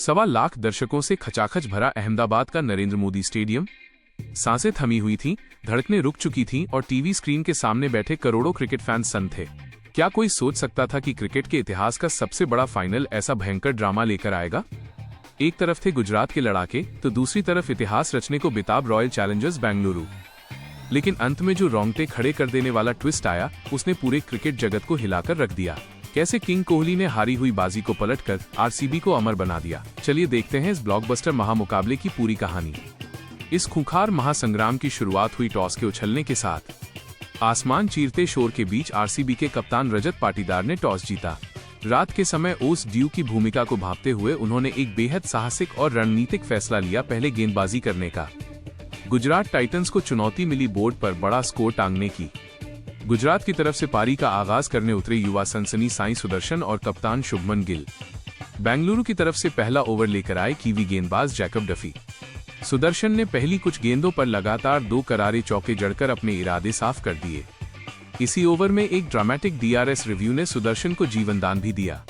1.25 लाख दर्शकों से खचाखच भरा अहमदाबाद का नरेंद्र मोदी स्टेडियम। सांसें थमी हुई थीं, धड़कनें रुक चुकी थीं और टीवी स्क्रीन के सामने बैठे करोड़ों क्रिकेट फैंस सन्न थे। क्या कोई सोच सकता था कि क्रिकेट के इतिहास का सबसे बड़ा फाइनल ऐसा भयंकर ड्रामा लेकर आएगा? एक तरफ थे गुजरात के लड़ाके तो दूसरी तरफ इतिहास रचने को बेताब रॉयल चैलेंजर्स बेंगलुरु। लेकिन अंत में जो रोंगटे खड़े कर देने वाला ट्विस्ट आया, उसने पूरे क्रिकेट जगत को हिलाकर रख दिया। कैसे किंग कोहली ने हारी हुई बाजी को पलटकर आरसीबी को अमर बना दिया। चलिए देखते हैं इस ब्लॉकबस्टर महामुकाबले की पूरी कहानी। इस खूंखार महासंग्राम की शुरुआत हुई टॉस के उछलने के साथ। आसमान चीरते शोर के बीच आरसीबी के कप्तान रजत पाटीदार ने टॉस जीता। रात के समय ओस ड्यू की भूमिका को भांपते हुए उन्होंने एक बेहद साहसिक और रणनीतिक फैसला लिया, पहले गेंदबाजी करने का। गुजरात टाइटंस को चुनौती मिली बोर्ड पर बड़ा स्कोर टांगने की। गुजरात की तरफ से पारी का आगाज करने उतरे युवा सनसनी साई सुदर्शन और कप्तान शुभमन गिल। बेंगलुरु की तरफ से पहला ओवर लेकर आए कीवी गेंदबाज जैकब डफी। सुदर्शन ने पहली कुछ गेंदों पर लगातार 2 करारे चौके जड़कर अपने इरादे साफ कर दिए। इसी ओवर में एक ड्रामेटिक डीआरएस रिव्यू ने सुदर्शन को जीवनदान भी दिया,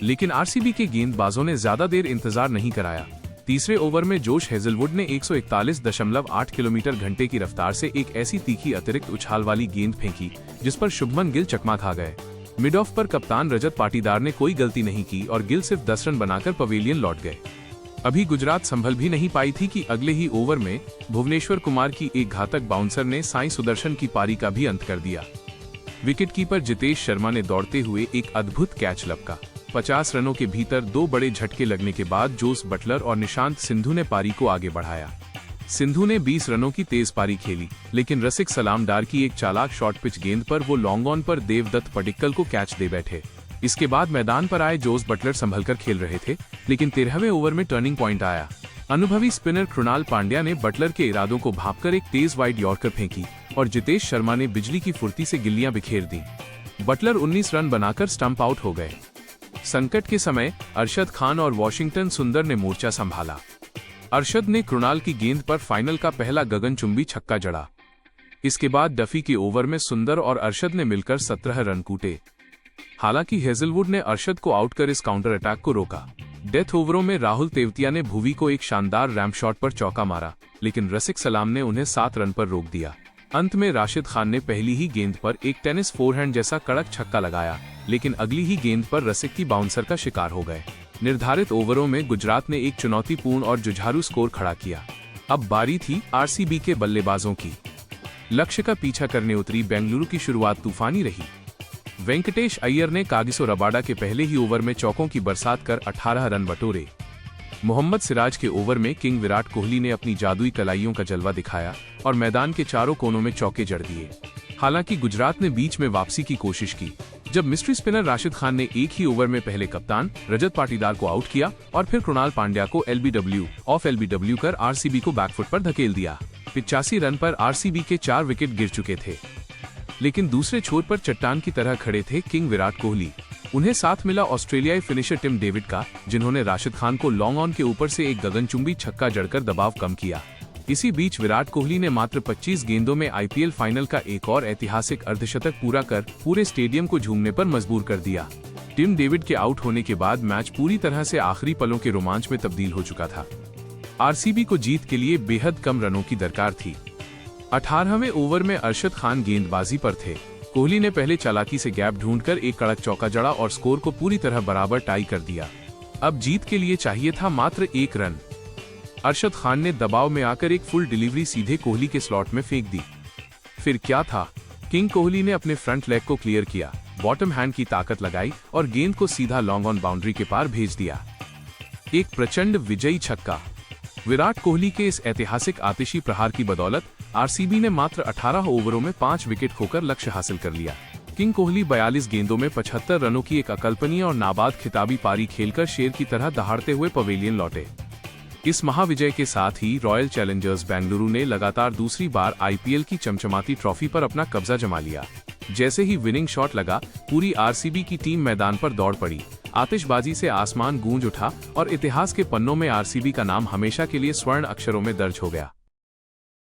लेकिन आरसीबी के गेंदबाजों ने ज्यादा देर इंतजार नहीं कराया। तीसरे ओवर में जोश हेजलवुड ने 141.8 किलोमीटर घंटे की रफ्तार से एक ऐसी तीखी अतिरिक्त उछाल वाली गेंद फेंकी जिस पर शुभमन गिल चकमा खा गए। मिड ऑफ पर कप्तान रजत पाटीदार ने कोई गलती नहीं की और गिल सिर्फ 10 रन बनाकर पवेलियन लौट गए। अभी गुजरात संभल भी नहीं पाई थी कि अगले ही ओवर में भुवनेश्वर कुमार की एक घातक बाउंसर ने साई सुदर्शन की पारी का भी अंत कर दिया। विकेटकीपर जितेश शर्मा ने दौड़ते हुए एक अद्भुत कैच लपका। 50 रनों के भीतर 2 बड़े झटके लगने के बाद जोस बटलर और निशांत सिंधु ने पारी को आगे बढ़ाया। सिंधु ने 20 रनों की तेज पारी खेली, लेकिन रसिक सलाम डार की एक चालाक शॉर्ट पिच गेंद पर वो लॉन्ग ऑन पर देवदत्त पडिक्कल को कैच दे बैठे। इसके बाद मैदान पर आए जोस बटलर संभलकर खेल रहे थे, लेकिन 13वें ओवर में टर्निंग पॉइंट आया। अनुभवी स्पिनर कृणाल पांड्या ने बटलर के इरादों को भांपकर एक तेज वाइड यॉर्कर फेंकी और जितेश शर्मा ने बिजली की फुर्ती से गिल्लियां बिखेर दी। बटलर 19 रन बनाकर स्टंप आउट हो गए। संकट के समय अरशद खान और वॉशिंगटन सुंदर ने मोर्चा संभाला। अरशद ने कृणाल की गेंद पर फाइनल का पहला गगनचुंबी छक्का जड़ा। इसके बाद डफी के ओवर में सुंदर और अरशद ने मिलकर 17 रन कूटे। हालांकि हेजलवुड ने अरशद को आउट कर इस काउंटर अटैक को रोका। डेथ ओवरों में राहुल तेवतिया ने भुवी को एक शानदार रैम्प शॉट पर चौका मारा, लेकिन रसिक सलाम ने उन्हें 7 रन पर रोक दिया। अंत में राशिद खान ने पहली ही गेंद पर एक टेनिस फोरहैंड जैसा कड़क छक्का लगाया, लेकिन अगली ही गेंद पर रसिक की बाउंसर का शिकार हो गए। निर्धारित ओवरों में गुजरात ने एक चुनौतीपूर्ण और जुझारू स्कोर खड़ा किया। अब बारी थी आरसीबी के बल्लेबाजों की। लक्ष्य का पीछा करने उतरी बेंगलुरु की शुरुआत तूफानी रही। वेंकटेश अय्यर ने कागिसो रबाडा के पहले ही ओवर में चौकों की बरसात कर 18 रन बटोरे। मोहम्मद सिराज के ओवर में किंग विराट कोहली ने अपनी जादुई कलाइयों का जलवा दिखाया और मैदान के चारों कोनों में चौके जड़ दिए। हालांकि गुजरात ने बीच में वापसी की कोशिश की, जब मिस्ट्री स्पिनर राशिद खान ने एक ही ओवर में पहले कप्तान रजत पाटीदार को आउट किया और फिर कृणाल पांड्या को एलबीडब्ल्यू कर आरसीबी को बैकफुट पर धकेल दिया। 85 रन पर आरसीबी के 4 विकेट गिर चुके थे, लेकिन दूसरे छोर पर चट्टान की तरह खड़े थे किंग विराट कोहली। उन्हें साथ मिला ऑस्ट्रेलियाई फिनिशर टिम डेविड का, जिन्होंने राशिद खान को लॉन्ग ऑन के ऊपर से एक गगनचुंबी छक्का जड़कर दबाव कम किया। इसी बीच विराट कोहली ने मात्र 25 गेंदों में आईपीएल फाइनल का एक और ऐतिहासिक अर्धशतक पूरा कर पूरे स्टेडियम को झूमने पर मजबूर कर दिया। टिम डेविड के आउट होने के बाद मैच पूरी तरह से आखिरी पलों के रोमांच में तब्दील हो चुका था। आरसीबी को जीत के लिए बेहद कम रनों की दरकार थी। 18वें ओवर में अरशद खान गेंदबाजी पर थे। कोहली ने पहले चालाकी से गैप ढूंढकर एक कड़क चौका जड़ा और स्कोर को पूरी तरह बराबर टाई कर दिया। अब जीत के लिए चाहिए था मात्र 1 रन। अरशद खान ने दबाव में आकर एक फुल डिलीवरी सीधे कोहली के स्लॉट में फेंक दी। फिर क्या था, किंग कोहली ने अपने फ्रंट लेग को क्लियर किया, बॉटम हैंड की ताकत लगाई और गेंद को सीधा लॉन्ग ऑन बाउंड्री के पार भेज दिया। एक प्रचंड विजयी छक्का। विराट कोहली के इस ऐतिहासिक आतिशी प्रहार की बदौलत आरसीबी ने मात्र 18 ओवरों में 5 विकेट खोकर लक्ष्य हासिल कर लिया। किंग कोहली 42 गेंदों में 75 रनों की एक अकल्पनीय और नाबाद खिताबी पारी खेलकर शेर की तरह दहाड़ते हुए पवेलियन लौटे। इस महाविजय के साथ ही रॉयल चैलेंजर्स बेंगलुरु ने लगातार दूसरी बार आईपीएल की चमचमाती ट्रॉफी पर अपना कब्जा जमा लिया। जैसे ही विनिंग शॉट लगा, पूरी आरसीबी की टीम मैदान पर दौड़ पड़ी। आतिशबाजी से आसमान गूंज उठा और इतिहास के पन्नों में आरसीबी का नाम हमेशा के लिए स्वर्ण अक्षरों में दर्ज हो गया।